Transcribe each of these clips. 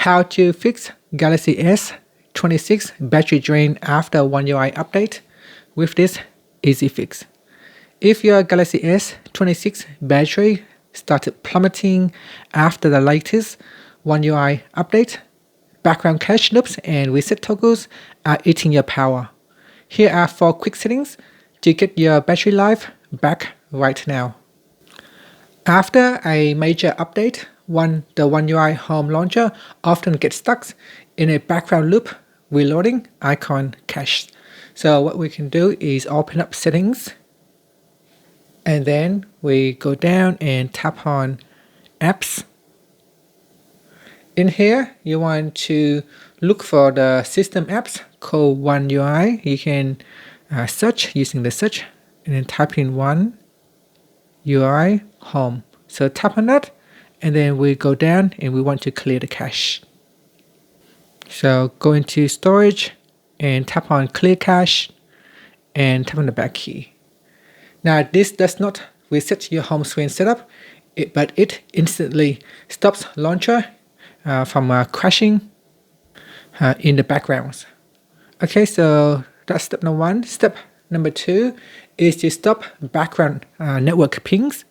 How to fix Galaxy S26 battery drain after One UI update with this easy fix. If your Galaxy S26 battery started plummeting after the latest One UI update, background cache loops and reset toggles are eating your power. Here are 4 quick settings to get your battery life back right now. After a major update, the One UI home launcher often gets stuck in a background loop reloading icon cache. So what we can do is open up settings, and then we go down and tap on apps. In here, you want to look for the system apps called One UI. You can search using the search and then type in One UI home. So tap on that, and then we go down and we want to clear the cache. So go into storage and tap on clear cache and tap on the back key. Now this does not reset your home screen setup, but it instantly stops launcher from crashing in the background. Okay, so that's step number 1. Step number 2 is to stop background network pings.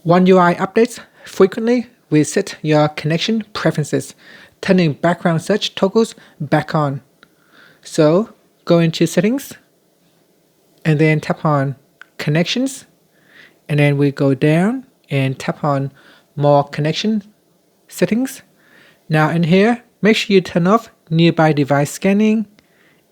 One UI updates frequently reset your connection preferences, turning background search toggles back on. So go into settings and then tap on connections, and then we go down and tap on more connection settings. Now in here, make sure you turn off nearby device scanning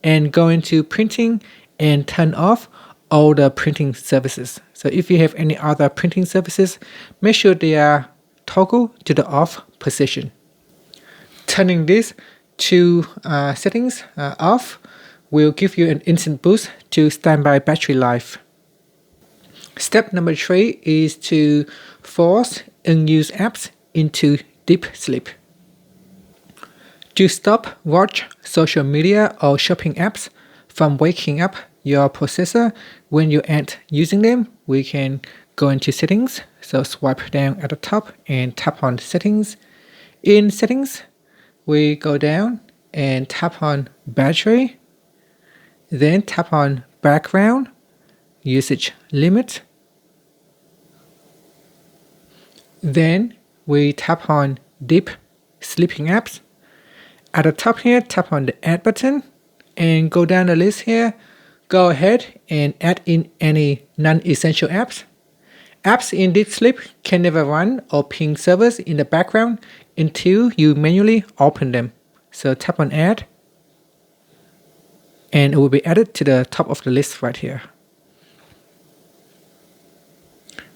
and go into printing and turn off all the printing services. So if you have any other printing services, make sure they are toggled to the off position. Turning these 2 settings off will give you an instant boost to standby battery life. Step number 3 is to force unused apps into deep sleep. To stop watch social media or shopping apps from waking up your processor when you aren't using them, we can go into settings. So swipe down at the top and tap on settings. In settings, we go down and tap on battery, then tap on background usage limit. Then we tap on deep sleeping apps. At the top here, tap on the add button and go down the list here. Go ahead and add in any non-essential apps. Apps in deep sleep can never run or ping servers in the background until you manually open them. So tap on add, and it will be added to the top of the list right here.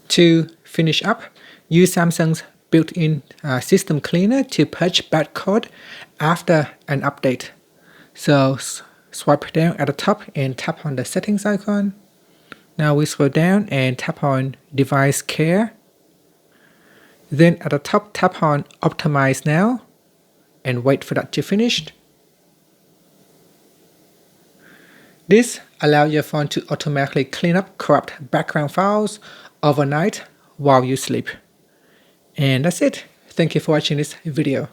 To finish up, use Samsung's built-in system cleaner to purge bad code after an update. So swipe down at the top and tap on the settings icon. Now we scroll down and tap on device care. Then at the top, tap on optimize now and wait for that to finish. This allows your phone to automatically clean up corrupt background files overnight while you sleep. And that's it. Thank you for watching this video.